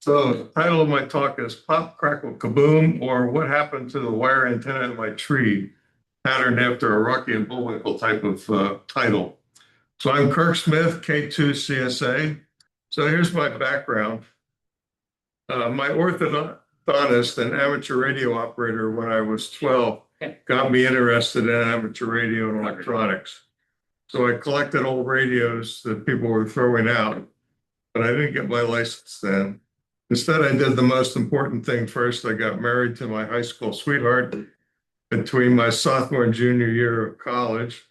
So the title of my talk is Pop, Crackle, KaBoom, or What Happened to the Wire Antenna in My Tree, patterned after a Rocky and Bullwinkle type of title. So I'm Kirk Smith, K2 CSA. So here's my background. My orthodontist and amateur radio operator when I was 12 got me interested in amateur radio and electronics. So I collected old radios that people were throwing out, but I didn't get my license then. Instead, I did the most important thing first. I got married to my high school sweetheart between my sophomore and junior year of college.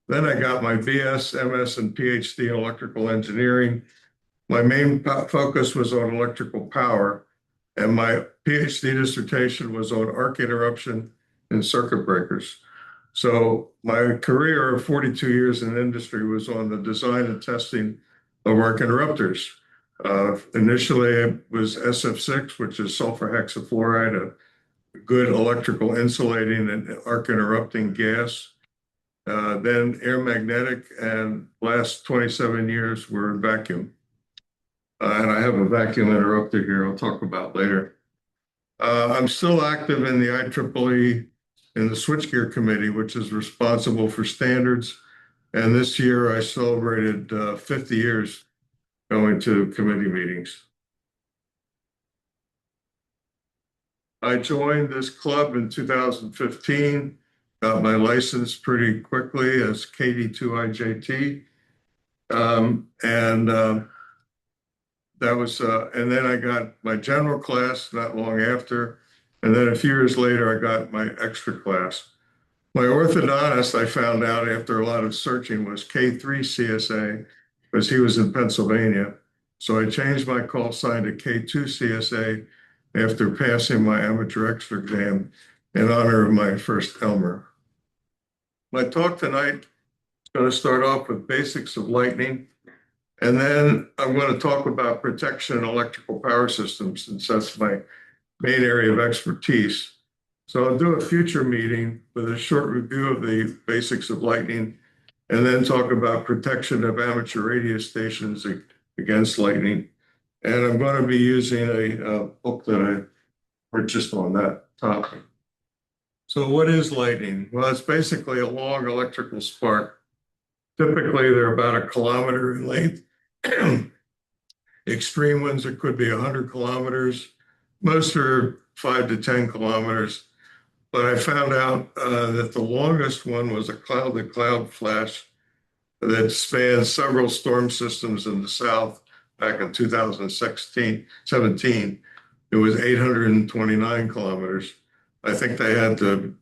Then I got my BS, MS, and PhD in electrical engineering. My main focus was on electrical power, and my PhD dissertation was on arc interruption and circuit breakers. So my career of 42 years in industry was on the design and testing of arc interrupters. Initially, it was SF6, which is sulfur hexafluoride, a good electrical insulating and arc interrupting gas. Then air magnetic, and last 27 years were vacuum. And I have a vacuum interrupter here I'll talk about later. I'm still active in the IEEE in the switchgear committee, which is responsible for standards. And this year I celebrated 50 years going to committee meetings. I joined this club in 2015, got my license pretty quickly as KD2IJT. That was, and then I got my general class not long after. And then a few years later, I got my extra class. My orthodontist, I found out after a lot of searching, was K3 CSA, because he was in Pennsylvania. So I changed my call sign to K2 CSA after passing my amateur extra exam in honor of my first Elmer. My talk tonight is going to start off with basics of lightning, and then I'm going to talk about protection in electrical power systems, since that's my main area of expertise. So I'll do a future meeting with a short review of the basics of lightning, and then talk about protection of amateur radio stations against lightning. And I'm going to be using a book that I purchased on that topic. So what is lightning? Well, it's basically a long electrical spark. Typically, they're about 1 kilometer in length. Extreme ones, it could be 100 kilometers. Most are 5 to 10 kilometers. But I found out that the longest one was a cloud-to-cloud flash that spanned several storm systems in the South back in 2017. It was 829 kilometers. I think they had to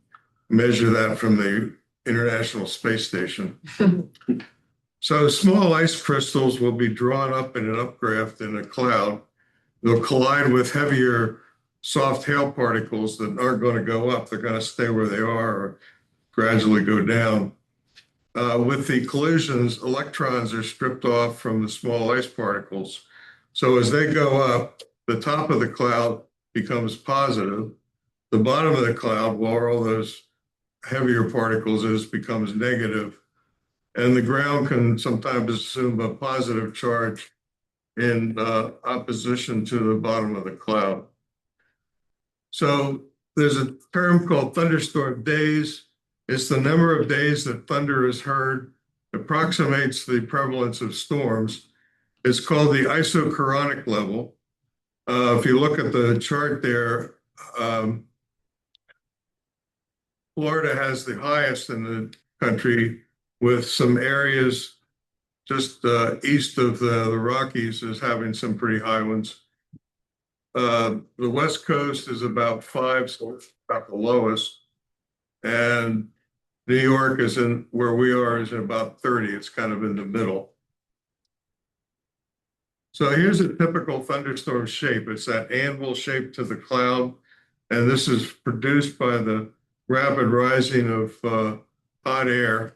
measure that from the International Space Station. So small ice crystals will be drawn up in an updraft in a cloud. They'll collide with heavier soft hail particles that aren't going to go up. They're going to stay where they are or gradually go down. With the collisions, electrons are stripped off from the small ice particles. So as they go up, the top of the cloud becomes positive. The bottom of the cloud, where all those heavier particles is, becomes negative. And the ground can sometimes assume a positive charge in opposition to the bottom of the cloud. So there's a term called thunderstorm days. It's the number of days that thunder is heard, approximates the prevalence of storms. It's called the isochronic level. If you look at the chart there, Florida has the highest in the country, with some areas just east of the Rockies is having some pretty high ones. The West Coast is about 5, so it's about the lowest. And New York is in where we are is about 30. It's kind of in the middle. So here's a typical thunderstorm shape. It's that anvil shape to the cloud. And this is produced by the rapid rising of hot air.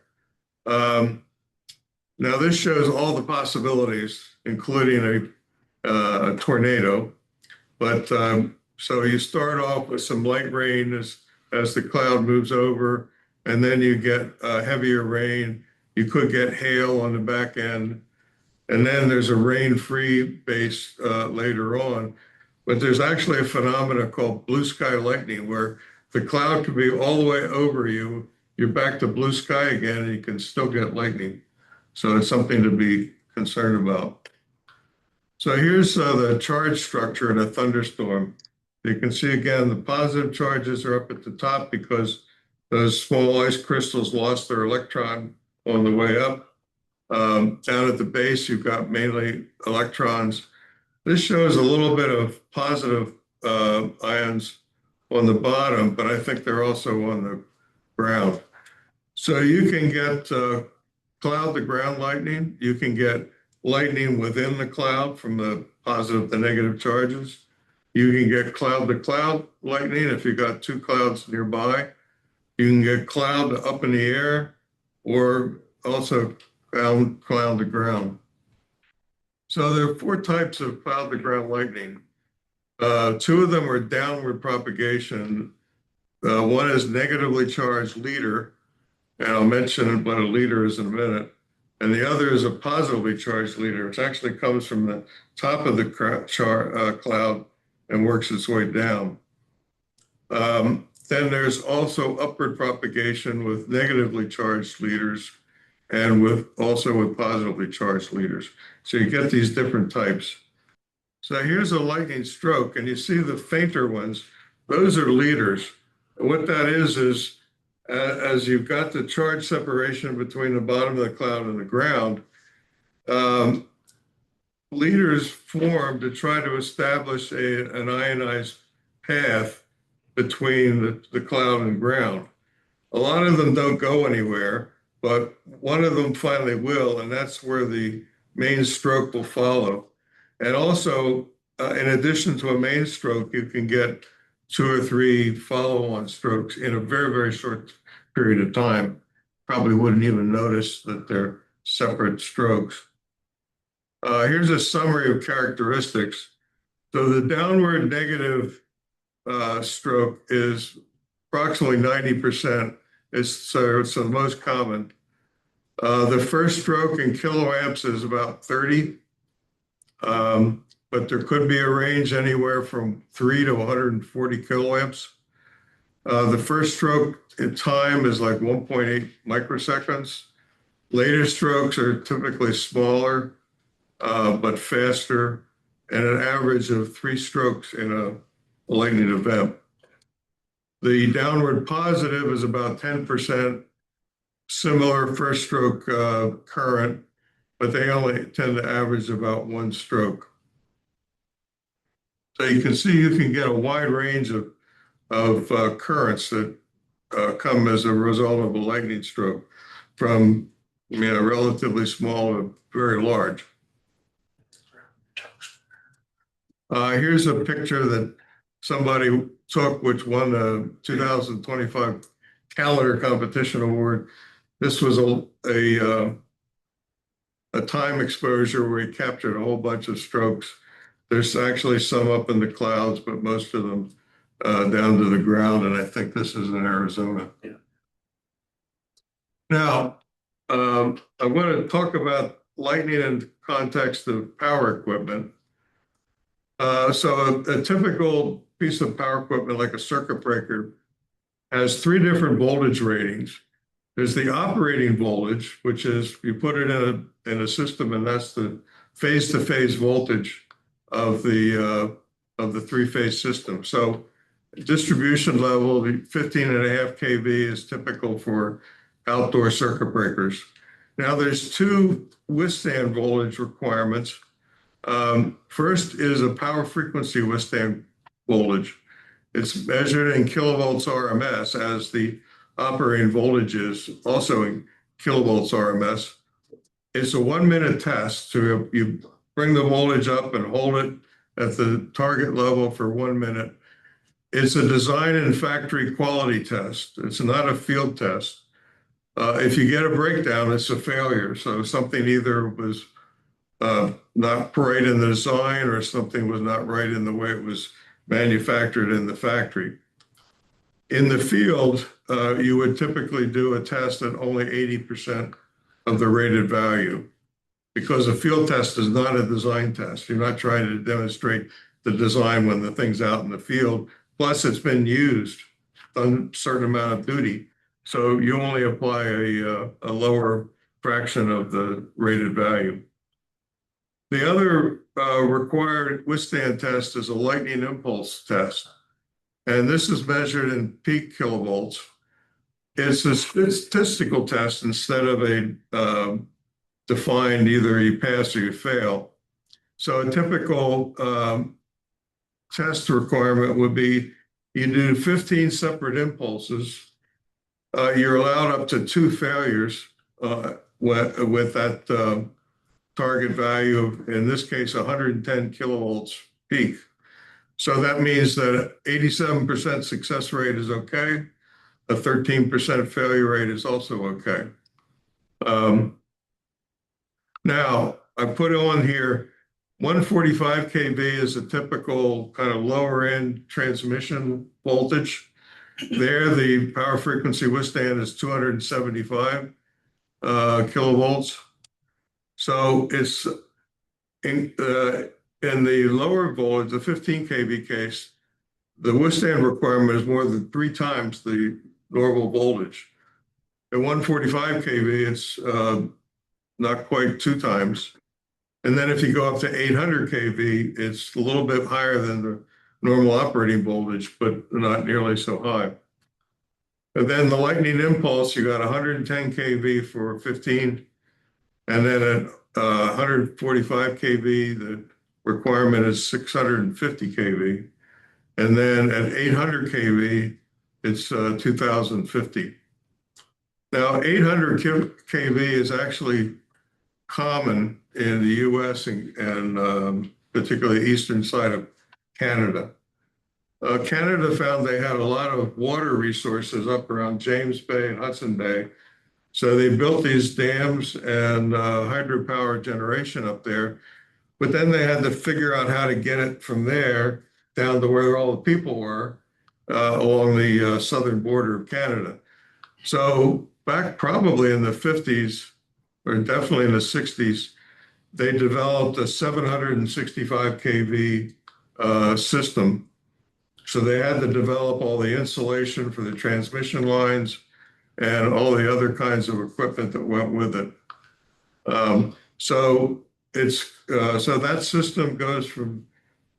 Now this shows all the possibilities, including a tornado. But so you start off with some light rain as the cloud moves over, and then you get heavier rain. You could get hail on the back end, and then there's a rain-free base later on. but there's actually a phenomenon called blue sky lightning where the cloud could be all the way over you. You're back to blue sky again, and you can still get lightning. So it's something to be concerned about. So here's the charge structure in a thunderstorm. You can see again, the positive charges are up at the top because those small ice crystals lost their electron on the way up. Down at the base, you've got mainly electrons. This shows a little bit of positive ions on the bottom, but I think they're also on the ground. So you can get cloud to ground lightning. You can get lightning within the cloud from the positive to negative charges. You can get cloud to cloud lightning if you've got two clouds nearby. You can get cloud to up in the air, or also cloud to ground. So there are four types of cloud to ground lightning. Two of them are downward propagation. One is negatively charged leader, and I'll mention what a leader is in a minute. And the other is a positively charged leader, which actually comes from the top of the cloud and works its way down. Then there's also upward propagation with negatively charged leaders and also with positively charged leaders. So you get these different types. So here's a lightning stroke, and you see the fainter ones, those are leaders. And what that is as you've got the charge separation between the bottom of the cloud and the ground, leaders form to try to establish an ionized path between the cloud and ground. A lot of them don't go anywhere, but one of them finally will, and that's where the main stroke will follow. And also, in addition to a main stroke, you can get two or three follow-on strokes in a very, very short period of time. Probably wouldn't even notice that they're separate strokes. Here's a summary of characteristics. So the downward negative stroke is approximately 90%. It's the most common. The first stroke in kiloamps is about 30, but there could be a range anywhere from 3 to 140 kiloamps. The first stroke in time is like 1.8 microseconds. Later strokes are typically smaller, but faster, and an average of 3 strokes in a lightning event. The downward positive is about 10%, similar first stroke current, but they only tend to average about 1 stroke. So you can see you can get a wide range of currents that come as a result of a lightning stroke, from relatively small to very large. Here's a picture that somebody took, which won the 2025 calendar competition award. This was a time exposure where he captured a whole bunch of strokes. There's actually some up in the clouds, but most of them down to the ground, and I think this is in Arizona. Yeah. Now, I'm going to talk about lightning in the context of power equipment. So a typical piece of power equipment, like a circuit breaker, has 3 different voltage ratings. There's the operating voltage, which is you put it in a system, and that's the phase-to-phase voltage of the 3-phase system. So distribution level, the 15.5 kV is typical for outdoor circuit breakers. Now there's 2 withstand voltage requirements. First is a power frequency withstand voltage. It's measured in kilovolts RMS, as the operating voltage is also in kilovolts RMS. It's a 1-minute test. So you bring the voltage up and hold it at the target level for 1 minute. It's a design and factory quality test. It's not a field test. If you get a breakdown, it's a failure. So something either was not right in the design, or something was not right in the way it was manufactured in the factory. In the field, you would typically do a test at only 80% of the rated value, because a field test is not a design test. You're not trying to demonstrate the design when the thing's out in the field. Plus, it's been used on a certain amount of duty. So you only apply a lower fraction of the rated value. The other required withstand test is a lightning impulse test. And this is measured in peak kilovolts. It's a statistical test instead of a defined either you pass or you fail. So a typical test requirement would be you do 15 separate impulses. You're allowed up to 2 failures with that target value of, in this case, 110 kilovolts peak. So that means that 87% success rate is okay. A 13% failure rate is also okay. Now, I put on here 145 kV is a typical kind of lower end transmission voltage. There, the power frequency withstand is 275 kilovolts. So it's in the lower voltage, the 15 kV case, the withstand requirement is more than 3 times the normal voltage. At 145 kV, it's not quite 2 times. And then if you go up to 800 kV, it's a little bit higher than the normal operating voltage, but not nearly so high. And then the lightning impulse, you got 110 kV for 15. And then at 145 kV, the requirement is 650 kV. And then at 800 kV, it's 2050. Now, 800 kV is actually common in the US and particularly eastern side of Canada. Canada found they had a lot of water resources up around James Bay and Hudson Bay. So they built these dams and hydropower generation up there. But then they had to figure out how to get it from there down to where all the people were along the southern border of Canada. So back probably in the 50s, or definitely in the 60s, they developed a 765 kV system. So they had to develop all the insulation for the transmission lines and all the other kinds of equipment that went with it. So that system goes from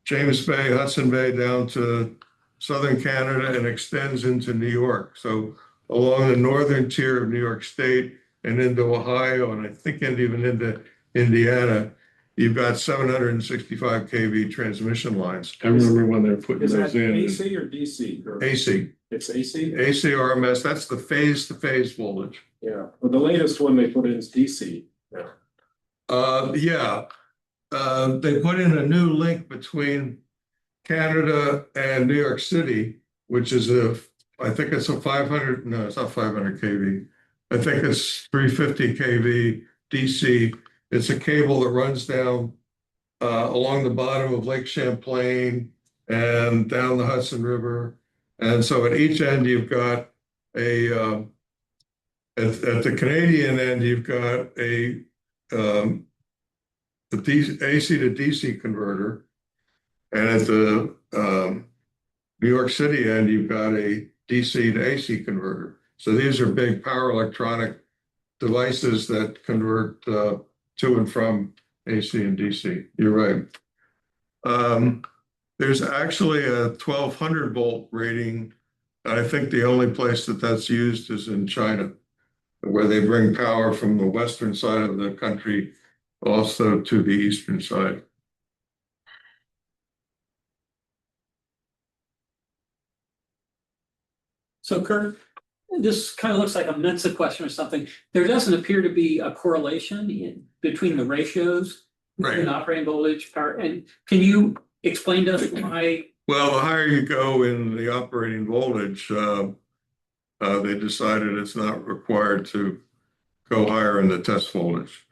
James Bay, Hudson Bay down to southern Canada and extends into New York. So along the northern tier of New York State and into Ohio, and I think even into Indiana, you've got 765 kV transmission lines. I remember when they're putting those in. Is that AC or DC? Or AC. It's AC? AC RMS, that's the phase-to-phase voltage. Yeah, well, the latest one they put in is DC. Yeah. They put in a new link between Canada and New York City, which is I think it's a 500, no, it's not 500 kV. I think it's 350 kV DC. It's a cable that runs down along the bottom of Lake Champlain and down the Hudson River. And so at each end, you've got at the Canadian end, you've got the AC to DC converter. And at the New York City end, you've got a DC to AC converter. So these are big power electronic devices that convert to and from AC and DC. You're right. There's actually a 1200 volt rating. I think the only place that that's used is in China, where they bring power from the western side of the country also to the eastern side. So Kirk, this kind of looks like a Mensa question or something. There doesn't appear to be a correlation between the ratios between operating voltage, power, and can you explain to us why? Well, the higher you go in the operating voltage, they decided it's not required to go higher in the test voltage.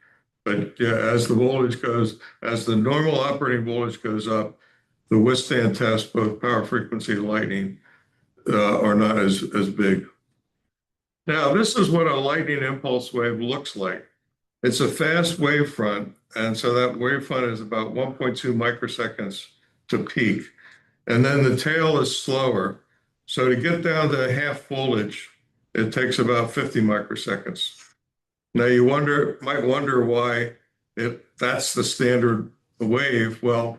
But yeah, as the normal operating voltage goes up, the withstand tests, both power frequency and lightning, are not as big. Now, this is what a lightning impulse wave looks like. It's a fast wavefront, and so that wavefront is about 1.2 microseconds to peak. And then the tail is slower. So to get down to half voltage, it takes about 50 microseconds. Now you might wonder why that's the standard wave. Well,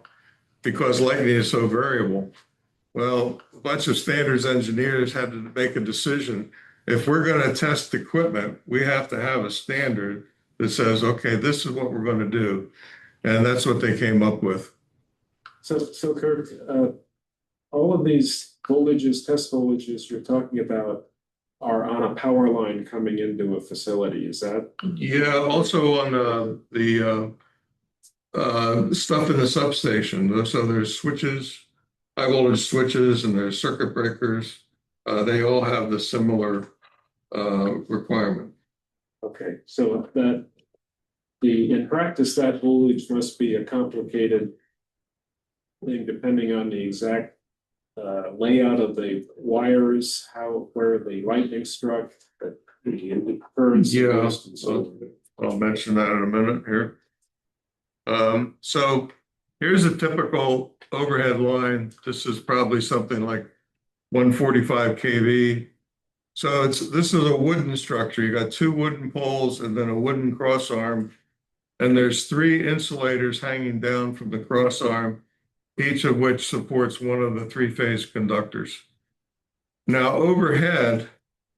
because lightning is so variable. Well, a bunch of standards engineers had to make a decision. If we're going to test equipment, we have to have a standard that says, okay, this is what we're going to do. And that's what they came up with. So Kirk, all of these voltages, test voltages you're talking about are on a power line coming into a facility. Is that? Yeah, also on the stuff in the substation. So there's switches, high voltage switches, and there's circuit breakers. They all have the similar requirement. Okay, so that in practice, that voltage must be a complicated thing depending on the exact layout of the wires, where the lightning struck, the currents. Yeah, and so I'll mention that in a minute here. So here's a typical overhead line. This is probably something like 145 kV. So this is a wooden structure. You got two wooden poles and then a wooden cross arm. And there's three insulators hanging down from the cross arm, each of which supports one of the three-phase conductors. Now overhead,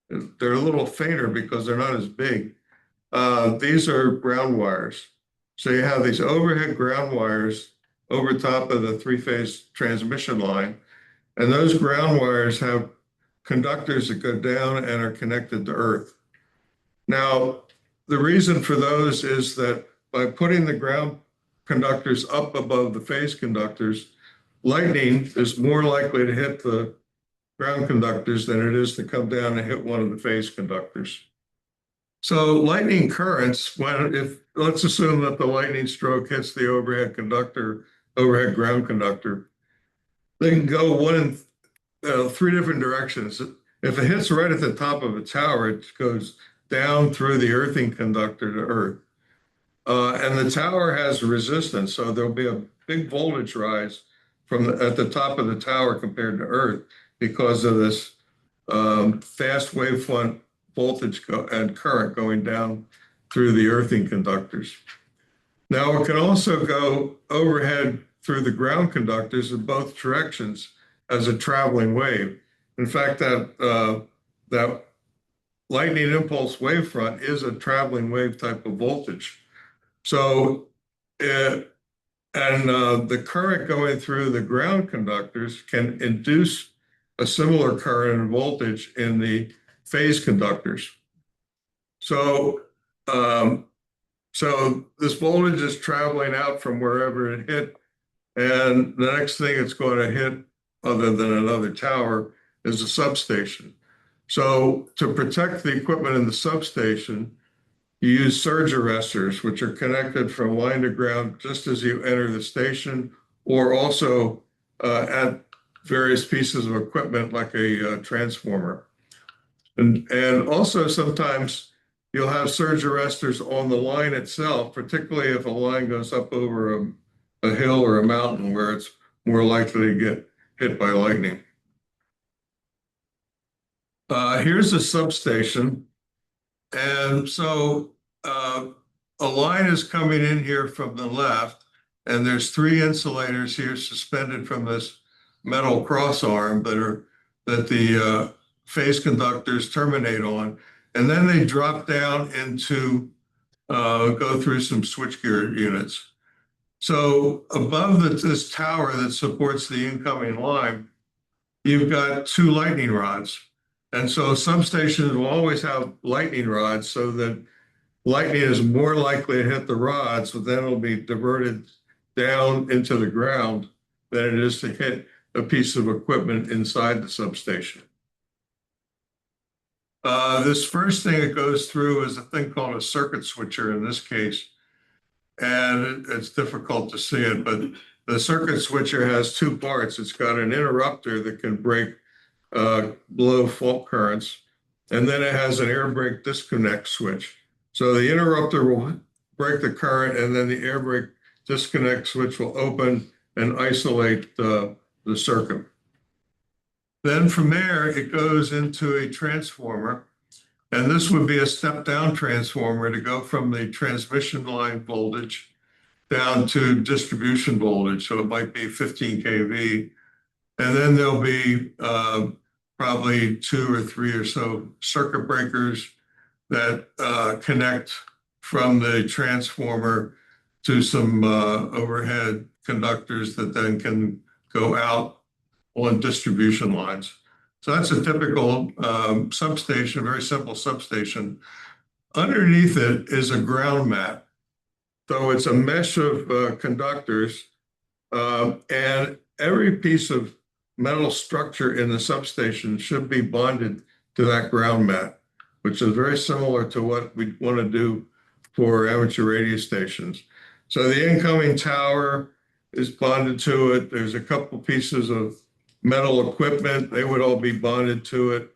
they're a little fainter because they're not as big. These are ground wires. So you have these overhead ground wires over top of the three-phase transmission line. And those ground wires have conductors that go down and are connected to earth. Now, the reason for those is that by putting the ground conductors up above the phase conductors, lightning is more likely to hit the ground conductors than it is to come down and hit one of the phase conductors. So lightning currents, let's assume that the lightning stroke hits the overhead ground conductor, they can go three different directions. If it hits right at the top of a tower, it goes down through the earthing conductor to earth. And the tower has resistance, so there'll be a big voltage rise at the top of the tower compared to earth because of this fast wavefront voltage and current going down through the earthing conductors. Now it can also go overhead through the ground conductors in both directions as a traveling wave. In fact, that lightning impulse wavefront is a traveling wave type of voltage. So, the current going through the ground conductors can induce a similar current and voltage in the phase conductors. So, this voltage is traveling out from wherever it hit, and the next thing it's going to hit, other than another tower, is a substation. So to protect the equipment in the substation, you use surge arresters, which are connected from line to ground just as you enter the station, or also at various pieces of equipment like a transformer. And also sometimes you'll have surge arresters on the line itself, particularly if a line goes up over a hill or a mountain where it's more likely to get hit by lightning. Here's a substation. And so a line is coming in here from the left, and there's three insulators here suspended from this metal cross arm that the phase conductors terminate on. And then they drop down into, go through some switchgear units. So above this tower that supports the incoming line, you've got two lightning rods. And so substations will always have lightning rods so that lightning is more likely to hit the rods, but then it'll be diverted down into the ground than it is to hit a piece of equipment inside the substation. This first thing it goes through is a thing called a circuit switcher in this case. And it's difficult to see it, but the circuit switcher has two parts. It's got an interrupter that can break low fault currents, and then it has an air brake disconnect switch. So the interrupter will break the current, and then the air brake disconnect switch will open, and isolate the circuit. Then from there, it goes into a transformer. And this would be a step-down transformer to go from the transmission line voltage down to distribution voltage. So it might be 15 kV. And then there'll be probably 2 or 3 or so circuit breakers that connect from the transformer to some overhead conductors that then can go out on distribution lines. So that's a typical substation, very simple substation. Underneath it is a ground mat. So it's a mesh of conductors, and every piece of metal structure in the substation should be bonded to that ground mat, which is very similar to what we want to do for amateur radio stations. So the incoming tower is bonded to it. There's a couple pieces of metal equipment, they would all be bonded to it.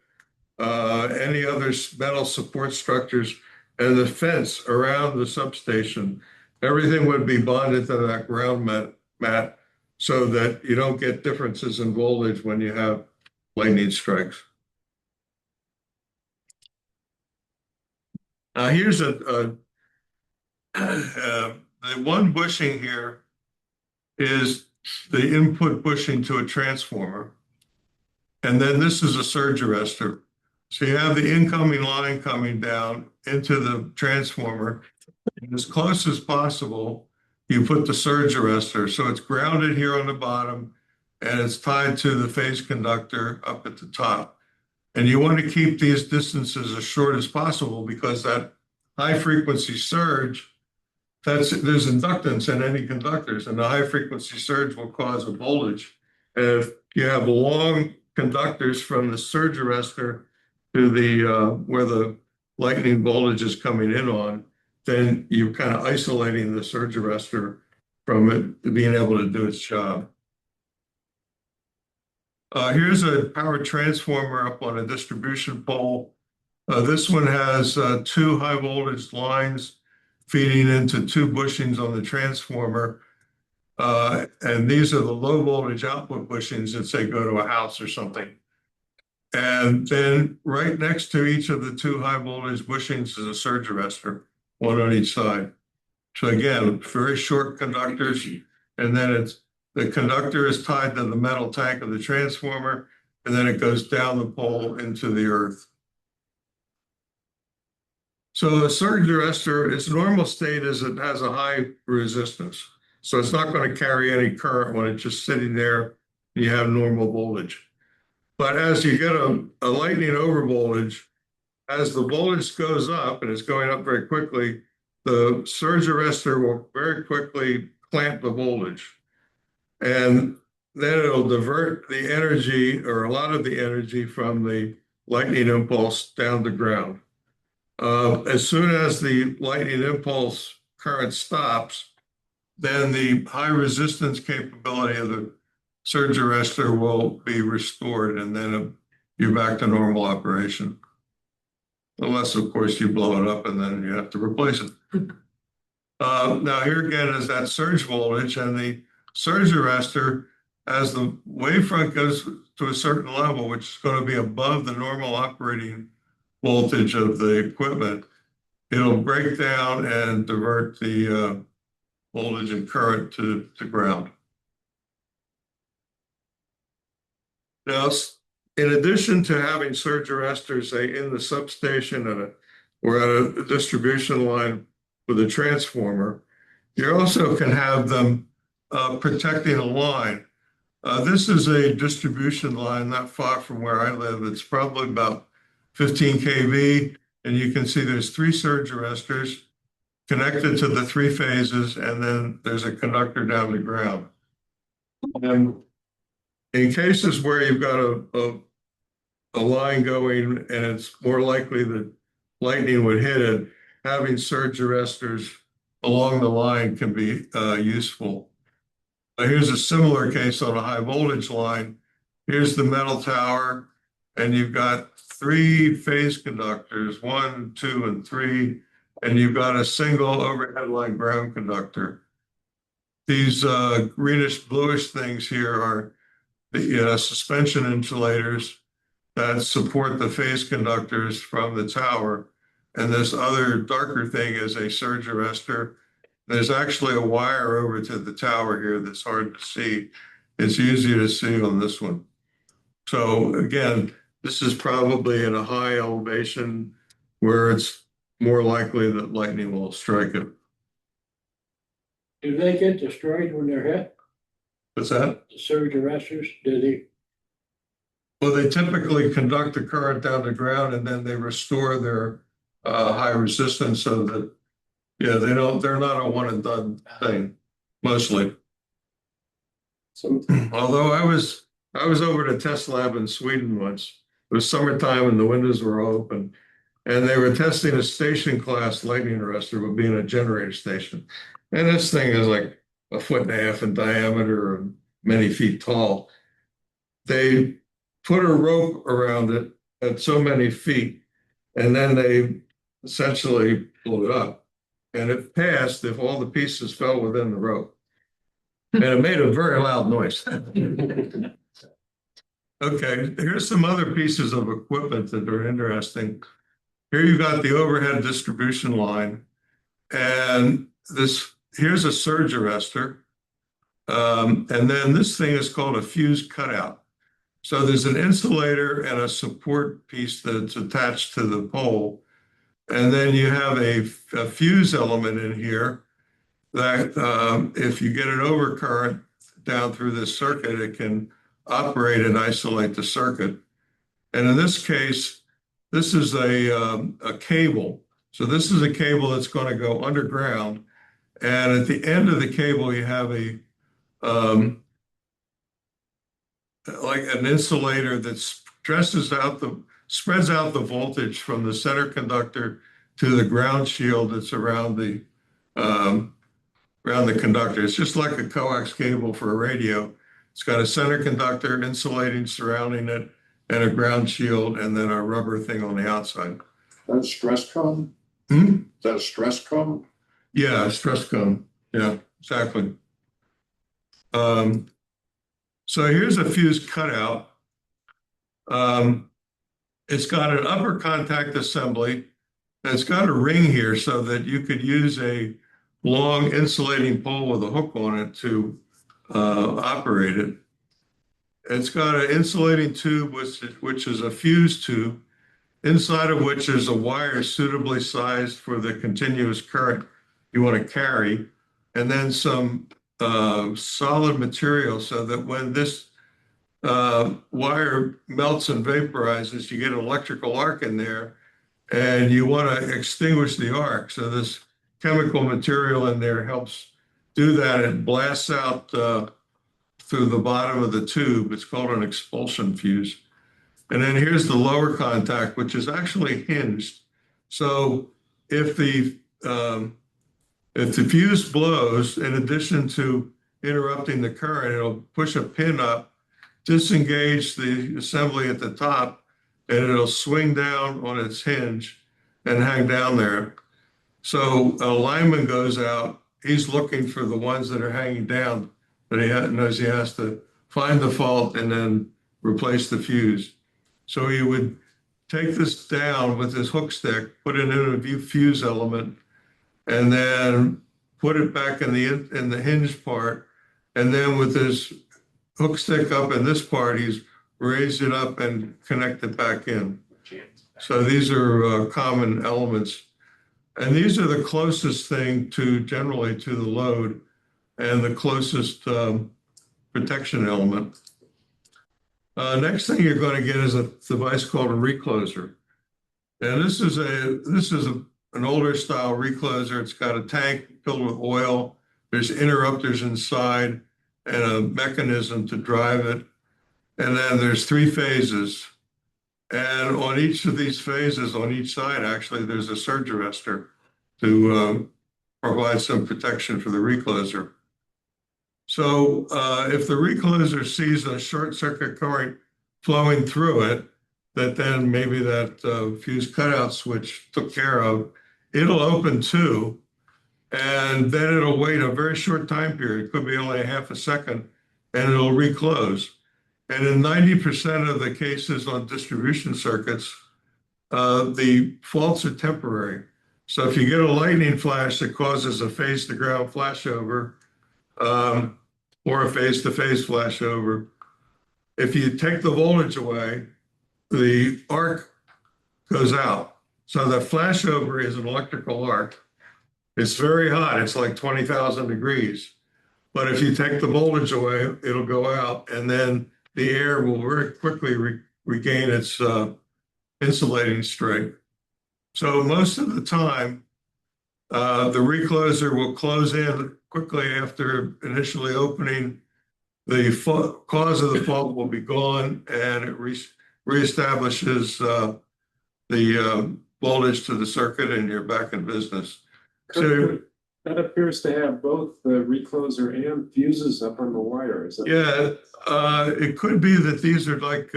Any other metal support structures and the fence around the substation, everything would be bonded to that ground mat so that you don't get differences in voltage when you have lightning strikes. Here's the one bushing here is the input bushing to a transformer. And then this is a surge arrestor. So you have the incoming line coming down into the transformer. And as close as possible, you put the surge arrestor. So it's grounded here on the bottom and it's tied to the phase conductor up at the top. And you want to keep these distances as short as possible because that high frequency surge, there's inductance in any conductors, and the high frequency surge will cause a voltage. And if you have long conductors from the surge arrestor to the where the lightning voltage is coming in on, then you're kind of isolating the surge arrestor from it being able to do its job. Here's a power transformer up on a distribution pole. This one has 2 high voltage lines feeding into 2 bushings on the transformer. And these are the low voltage output bushings that say go to a house or something. And then right next to each of the 2 high voltage bushings is a surge arrestor, one on each side. So again, very short conductors, and then the conductor is tied to the metal tank of the transformer, and then it goes down the pole into the earth. So a surge arrestor, its normal state is it has a high resistance. So it's not going to carry any current when it's just sitting there and you have normal voltage. But as you get a lightning over voltage, as the voltage goes up, and it's going up very quickly, the surge arrestor will very quickly clamp the voltage. And then it'll divert the energy, or a lot of the energy, from the lightning impulse down to ground. As soon as the lightning impulse current stops, then the high resistance capability of the surge arrestor will be restored, and then you're back to normal operation. Unless, of course, you blow it up and then you have to replace it. Now, here again is that surge voltage, and the surge arrestor, as the wavefront goes to a certain level, which is going to be above the normal operating voltage of the equipment, it'll break down and divert the voltage and current to ground. Now, in addition to having surge arrestors, say, in the substation or at a distribution line with a transformer, you also can have them protecting a line. This is a distribution line not far from where I live. It's probably about 15 kV, and you can see there's 3 surge arrestors connected to the 3 phases, and then there's a conductor down to ground. And in cases where you've got a line going and it's more likely that lightning would hit it, having surge arresters along the line can be useful. Here's a similar case on a high voltage line. Here's the metal tower, and you've got 3 phase conductors, 1, 2, and 3, and you've got a single overhead line ground conductor. These greenish bluish things here are the suspension insulators that support the phase conductors from the tower. And this other darker thing is a surge arrestor. There's actually a wire over to the tower here that's hard to see. It's easier to see on this one. So again, this is probably in a high elevation where it's more likely that lightning will strike it. Do they get destroyed when they're hit? What's that? The surge arresters, do they? Well, they typically conduct the current down to ground and then they restore their high resistance so that, yeah, they're not a one and done thing, mostly. So Although I was over at a test lab in Sweden once. It was summertime and the windows were open. And they were testing a station class lightning arrestor with being a generator station. And this thing is like 1.5 feet in diameter and many feet tall. They put a rope around it at so many feet, and then they essentially blew it up. And it passed if all the pieces fell within the rope. And it made a very loud noise. Okay, here's some other pieces of equipment that are interesting. Here you got the overhead distribution line, and here's a surge arrestor. And then this thing is called a fuse cutout. So there's an insulator and a support piece that's attached to the pole. And then you have a fuse element in here that if you get an overcurrent down through this circuit, it can operate and isolate the circuit. And in this case, this is a cable. So this is a cable that's going to go underground. And at the end of the cable, you have a like an insulator that spreads out the voltage from the center conductor to the ground shield that's around the conductor. It's just like a coax cable for a radio. It's got a center conductor insulating surrounding it and a ground shield and then a rubber thing on the outside. That's stress cone? Hmm? Is that a stress cone? Yeah, stress cone. Yeah, exactly. So here's a fuse cutout. It's got an upper contact assembly. And it's got a ring here so that you could use a long insulating pole with a hook on it to operate it. It's got an insulating tube, which is a fuse tube, inside of which is a wire suitably sized for the continuous current you want to carry, and then some solid material so that when this wire melts and vaporizes, you get an electrical arc in there, and you want to extinguish the arc. So this chemical material in there helps do that. It blasts out through the bottom of the tube. It's called an expulsion fuse. And then here's the lower contact, which is actually hinged. So if the fuse blows, in addition to interrupting the current, it'll push a pin up, disengage the assembly at the top, and it'll swing down on its hinge and hang down there. So a lineman goes out, he's looking for the ones that are hanging down, but he knows he has to find the fault and then replace the fuse. So he would take this down with his hook stick, put it in a fuse element, and then put it back in the hinge part. And then with his hook stick up in this part, he's raised it up and connect it back in. So these are common elements. And these are the closest thing generally to the load and the closest protection element. Next thing you're going to get is a device called a recloser. And this is an older style recloser. It's got a tank filled with oil. There's interrupters inside and a mechanism to drive it. And then there's 3 phases. And on each of these phases, on each side, actually, there's a surge arrestor to provide some protection for the recloser. So if the recloser sees a short circuit current flowing through it, that then maybe that fuse cutout switch took care of, it'll open too. and then it'll wait a very short time period, it could be only a half a second, and it'll reclose. And in 90% of the cases on distribution circuits, the faults are temporary. So if you get a lightning flash that causes a phase to ground flashover, or a phase to phase flashover, if you take the voltage away, the arc goes out. So the flashover is an electrical arc. It's very hot. It's like 20,000 degrees. But if you take the voltage away, it'll go out, and then the air will very quickly regain its insulating strength. So most of the time, the recloser will close in quickly after initially opening. The cause of the fault will be gone, and it reestablishes the voltage to the circuit, and you're back in business. So that appears to have both the recloser and fuses up on the wire. Is that? Yeah, it could be that these are like,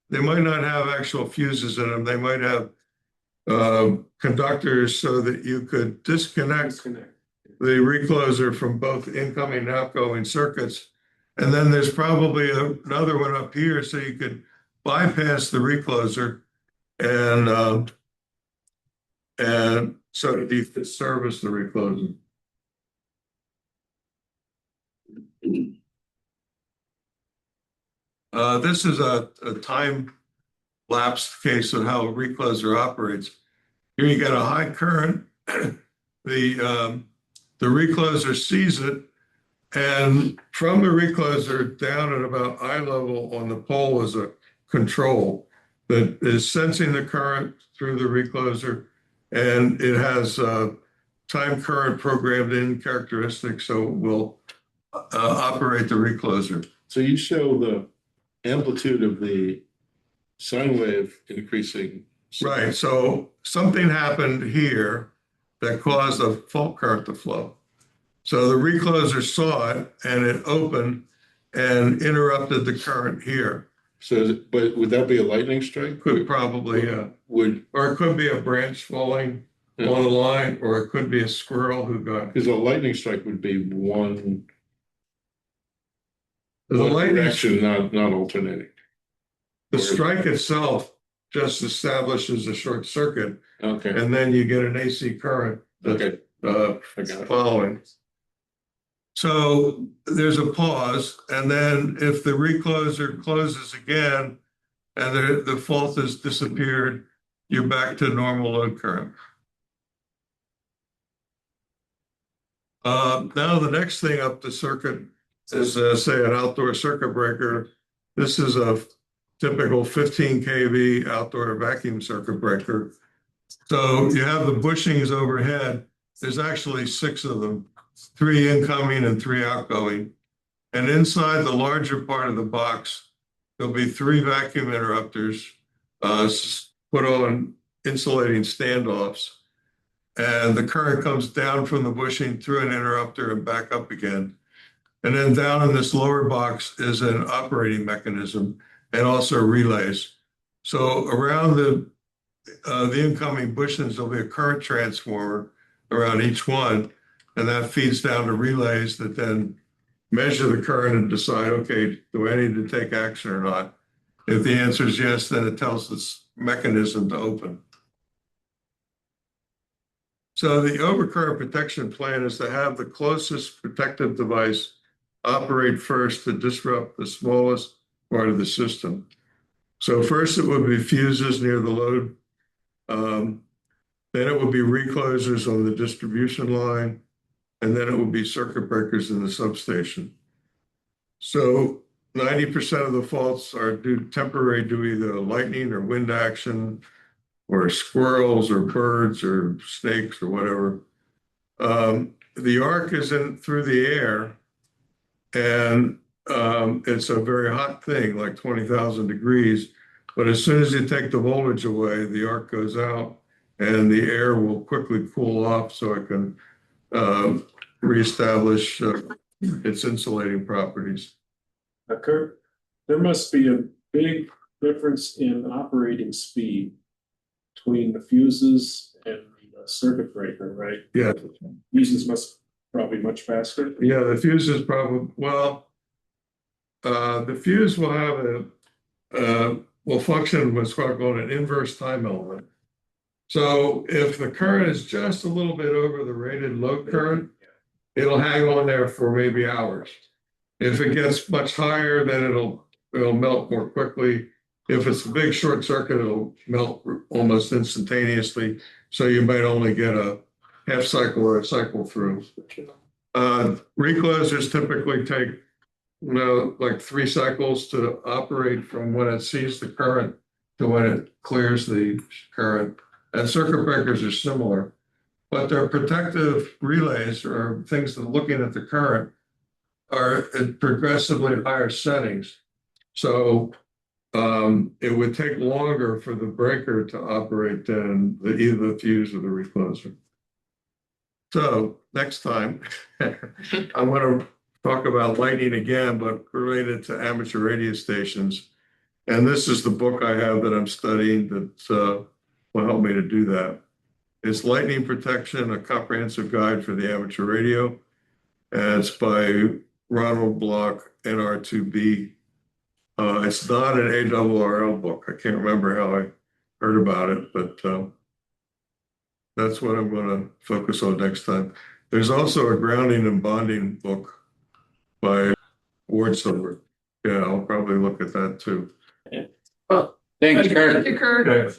they might not have actual fuses in them. They might have conductors so that you could disconnect the recloser from both incoming and outgoing circuits. And then there's probably another one up here so you could bypass the recloser and so that you could service the recloser. This is a time-lapsed case of how a recloser operates. Here you get a high current. The recloser sees it, and from the recloser down at about eye level on the pole is a control that is sensing the current through the recloser, and it has time current programmed in characteristics, so it will operate the recloser. So you show the amplitude of the sine wave increasing. Right, so something happened here that caused a fault current to flow. So the recloser saw it and it opened and interrupted the current here. So, but would that be a lightning strike? Could probably, or it could be a branch falling on the line, or it could be a squirrel who got. Because a lightning strike would be one direction, not alternating. The strike itself just establishes a short circuit, Okay. and then you get an AC current Okay. following. So there's a pause, and then if the recloser closes again and the fault has disappeared, you're back to normal load current. Now the next thing up the circuit is, say, an outdoor circuit breaker. This is a typical 15 kV outdoor vacuum circuit breaker. So you have the bushings overhead. There's actually 6 of them, 3 incoming and 3 outgoing. And inside the larger part of the box, there'll be 3 vacuum interrupters put on insulating standoffs. And the current comes down from the bushing through an interrupter and back up again. And then down in this lower box is an operating mechanism and also relays. So around the incoming bushings, there'll be a current transformer around each one, and that feeds down to relays that then measure the current and decide, okay, do I need to take action or not? If the answer is yes, then it tells this mechanism to open. So the overcurrent protection plan is to have the closest protective device operate first to disrupt the smallest part of the system. So first it would be fuses near the load. Then it would be reclosers on the distribution line, and then it would be circuit breakers in the substation. So 90% of the faults are temporary due to either lightning or wind action, or squirrels or birds or snakes or whatever. The arc is in through the air, and it's a very hot thing, like 20,000 degrees. But as soon as you take the voltage away, the arc goes out, and the air will quickly cool off so it can reestablish its insulating properties. Kirk, there must be a big difference in operating speed between the fuses and the circuit breaker, right? Yeah, Fuses must probably much faster. yeah, the fuse is probably, well, the fuse will have will function what's called an inverse time element. So if the current is just a little bit over the rated load current, it'll hang on there for maybe hours. If it gets much higher, then it'll melt more quickly. If it's a big short circuit, it'll melt almost instantaneously. So you might only get a half cycle or a cycle through. Reclosers typically take, like 3 cycles to operate from when it sees the current to when it clears the current. And circuit breakers are similar, but their protective relays or things that are looking at the current are at progressively higher settings. So it would take longer for the breaker to operate than either the fuse or the recloser. So next time, I'm going to talk about lightning again, but related to amateur radio stations. And this is the book I have that I'm studying that will help me to do that. It's Lightning Protection, a comprehensive guide for the amateur radio. And it's by Ronald Block, NR2B. It's not an ARRL book. I can't remember how I heard about it, but that's what I'm going to focus on next time. There's also a grounding and bonding book by Ward Silver. Yeah, I'll probably look at that too. Thanks, Kirk. Okay.